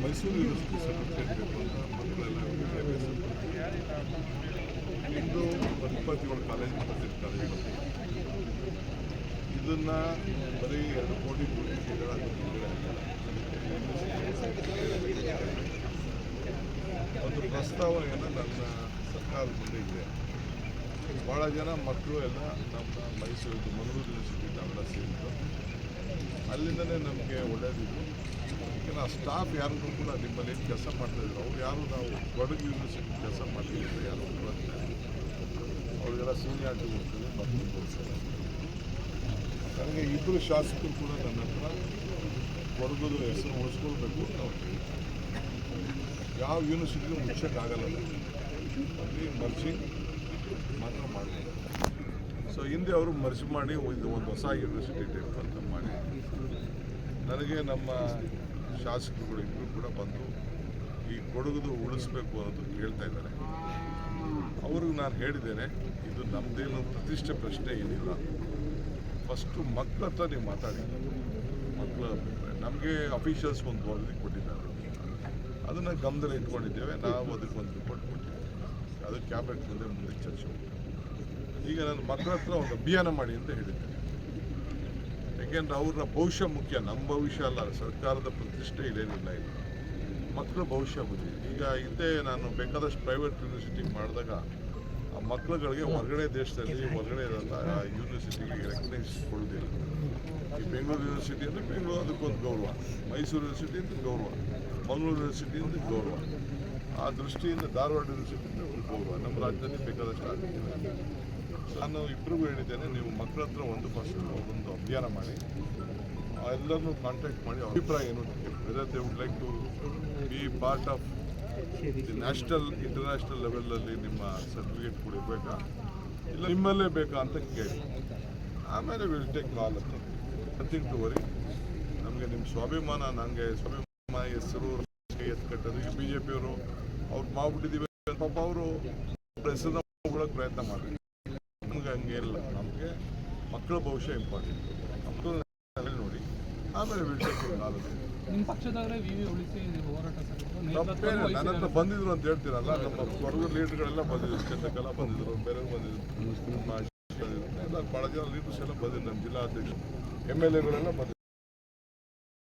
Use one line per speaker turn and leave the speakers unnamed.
Mysuru university secretary ಬೇಕು ಅಂತ ಮಕ್ಕಳೆಲ್ಲ ವಿದ್ಯಾಭ್ಯಾಸ ಇಂದು 27 ಕಾಲೇಜ್ 25 ಕಾಲೇಜ್ ಇದನ್ನು ಬರೀ 2 ಕೋಟಿ ದುಡ್ಡುಗಳ ಒಂದು ಪ್ರಸ್ತಾವನೆಯನ್ನು ನನ್ನ ಸರ್ಕಾರದ ಮುಂದೆ ಇದೆ. ಭಾಳ ಜನ ಮಕ್ಕಳು ಎಲ್ಲ ನಮ್ಮ ಮೈಸೂರು ಮಂಗಳೂರು ಯೂನಿವರ್ಸಿಟಿ ನಾವೆಲ್ಲ ಸೇರಿದ್ದು ಅಲ್ಲಿಂದನೇ ನಮಗೆ ಒಳ್ಳೆಯದಿತ್ತು. ಈಗ ನಾವು ಸ್ಟಾಫ್ ಯಾರಿಗೂ ಕೂಡ ನಿಮ್ಮಲ್ಲಿ ಏನು ಕೆಲಸ ಮಾಡ್ತಾಯಿದ್ರು ಅವ್ರು ಯಾರು ನಾವು ಕೊಡಗು ಯೂನಿವರ್ಸಿಟಿ ಕೆಲಸ ಮಾಡ್ತಿದ್ರು ಯಾರು ಅವ್ರಿಗೆಲ್ಲ ಸೀನಿಯಾರಿಟಿ ಹೋಗ್ತದೆ ಮಕ್ಕಳು ಹೋಗ್ತಾರೆ. ನನಗೆ ಇಬ್ಬರು ಶಾಸಕರು ಕೂಡ ನನ್ನ ಹತ್ರ ಕೊಡಗುದು ಹೆಸರು ಉಳಿಸ್ಕೊಳ್ಬೇಕು ಅಂತ ಅವ್ರು ಯಾವ ಯೂನಿವರ್ಸಿಟಿಗೂ ಮುಚ್ಚಕ್ಕಾಗಲ್ಲ, ಅಲ್ಲಿ ಮರ್ಜಿಂಗ್ ಮಾತ್ರ ಮಾಡಬೇಕು. ಸೊ ಹಿಂದೆ ಅವರು ಮರ್ಜ್ ಮಾಡಿ ಇದು ಒಂದು ಹೊಸ ಯೂನಿವರ್ಸಿಟಿ ಟೈಪ್ ಅಂತ ಮಾಡಿ ನನಗೆ ನಮ್ಮ ಶಾಸಕರುಗಳು ಇಬ್ಬರು ಕೂಡ ಬಂದು ಈ ಕೊಡಗುದು ಉಳಿಸ್ಬೇಕು ಅನ್ನೋದು ಕೇಳ್ತಾ ಇದ್ದಾರೆ. ಅವ್ರಿಗೆ ನಾನು ಹೇಳಿದ್ದೇನೆ, ಇದು ನಮ್ಮದೇನು ಪ್ರತಿಷ್ಠೆ ಪ್ರಶ್ನೆ ಏನಿಲ್ಲ, ಫಸ್ಟು ಮಕ್ಕಳ ಹತ್ರ ನೀವು ಮಾತಾಡಿ. ಮಕ್ಕಳ ನಮಗೆ ಅಫಿಷಿಯಲ್ಸ್ ಒಂದು ವರದಿ ಕೊಟ್ಟಿದ್ದಾರೆ, ಅದನ್ನು ಗಮನದಲ್ಲಿ ಇಟ್ಕೊಂಡಿದ್ದೇವೆ. ನಾವು ಅದಕ್ಕೆ ಒಂದು ರಿಪೋರ್ಟ್ ಕೊಟ್ಟಿದ್ದೇವೆ, ಅದು ಕ್ಯಾಬಿನೆಟ್ ಮುಂದೆ ಚರ್ಚೆ ಹೋಗ್ತದೆ. ಈಗ ನಾನು ಮಕ್ಕಳ ಹತ್ರ ಒಂದು ಅಭಿಯಾನ ಮಾಡಿ ಅಂತ ಹೇಳಿದ್ದೇನೆ. ಯಾಕೆಂದರೆ ಅವ್ರ ಭವಿಷ್ಯ ಮುಖ್ಯ, ನಮ್ಮ ಭವಿಷ್ಯ ಅಲ್ಲ. ಸರ್ಕಾರದ ಪ್ರತಿಷ್ಠೆ ಇದೇನಿಲ್ಲ, ಇಲ್ಲ ಮಕ್ಕಳ ಭವಿಷ್ಯ ಬುದ್ಧಿ. ಈಗ ಇದ್ದೇ ನಾನು ಬೇಕಾದಷ್ಟು ಪ್ರೈವೇಟ್ ಯೂನಿವರ್ಸಿಟಿ ಮಾಡಿದಾಗ ಆ ಮಕ್ಕಳುಗಳಿಗೆ ಹೊರಗಡೆ ದೇಶದಲ್ಲಿ ಹೊರಗಡೆ ಇರೋಲ್ಲ ಯೂನಿವರ್ಸಿಟಿಗೆ ರೆಕಗ್ನೈಸ್ ಕೊಡೋದಿಲ್ಲ. ಈ ಬೆಂಗಳೂರು ಯೂನಿವರ್ಸಿಟಿ ಅಂದರೆ ಬೆಂಗಳೂರು ಅದಕ್ಕೊಂದು ಗೌರವ, ಮೈಸೂರು ಯೂನಿವರ್ಸಿಟಿ ಅಂತ ಗೌರವ, ಮಂಗಳೂರು ಯೂನಿವರ್ಸಿಟಿ ಅಂತ ಗೌರವ. ಆ ದೃಷ್ಟಿಯಿಂದ ಧಾರವಾಡ ಯೂನಿವರ್ಸಿಟಿ ಅಂದರೆ ಒಂದು ಗೌರವ. ನಮ್ಮ ರಾಜ್ಯದಲ್ಲಿ ಬೇಕಾದಷ್ಟು ಆಗುತ್ತೆ. ನಾನು ಇಬ್ಬರಿಗೂ ಹೇಳಿದ್ದೇನೆ, ನೀವು ಮಕ್ಕಳ ಹತ್ರ ಒಂದು ಫಸ್ಟ್ ಒಂದು ಅಭಿಯಾನ ಮಾಡಿ, ಎಲ್ಲರನ್ನೂ ಕಾಂಟ್ಯಾಕ್ಟ್ ಮಾಡಿ ಅಭಿಪ್ರಾಯ ಏನು whether they would like to be part of the national international ಲೆವೆಲಲ್ಲಿ ನಿಮ್ಮ ಸರ್ಟಿಫಿಕೇಟ್ ಕೊಡಬೇಕಾ ಇಲ್ಲ ನಿಮ್ಮಲ್ಲೇ ಬೇಕಾ ಅಂತ ಕೇಳಿ, ಆಮೇಲೆ ವಿಲ್ ಟೇಕ್ ಕಾಲ್ ಅಂತ. Nothing to worry. ನಮಗೆ ನಿಮ್ಮ ಸ್ವಾಭಿಮಾನ, ನನಗೆ ಸ್ವಾಭಿಮಾನ ಹೆಸರು ಎತ್ಕಟ್ಟೋದು. ಈಗ BJP ಅವರು ಅವ್ರು ಮಾಡ್ಬಿಟ್ಟಿದ್ದೀವಿ ಪಾಪ, ಅವರು ಹೆಸರನ್ನ ಹೋಗೋಕ್ಕೆ ಪ್ರಯತ್ನ ಮಾಡಬೇಕು. ನಮ್ಗೆ ಹಂಗೆ ಇಲ್ಲ, ನಮಗೆ ಮಕ್ಕಳ ಭವಿಷ್ಯ ಇಂಪಾರ್ಟೆಂಟ್. ಮಕ್ಕಳು ನೋಡಿ ಆಮೇಲೆ ವಿಲ್ ಟೇಕ್ ಕಾಲ್ ಅಂತ.
ನಿಮ್ಮ ಪಕ್ಷದವರೇ ವಿವಿ ಉಳಿಸಿ ಹೋರಾಟ
ತಪ್ಪೇನೆ. ನನ್ನ ಹತ್ರ ಬಂದಿದ್ರು ಅಂತ ಹೇಳ್ತೀರಲ್ಲ, ನಮ್ಮ ಕೊಡಗು ಲೀಡರ್ಗಳೆಲ್ಲ ಬಂದಿದ್ರು, ಚಂದ್ರಕಲಾ ಬಂದಿದ್ರು, ಬೇರೆ ಬಂದಿದ್ರು, ಎಲ್ಲ ಭಾಳ ಜನ ಲೀಡರ್ಸ್ ಎಲ್ಲ ಬಂದಿದ್ರು, ನಮ್ಮ ಜಿಲ್ಲಾಧ್ಯಕ್ಷರು MLAಗಳೆಲ್ಲ ಬಂದಿದ್ರು.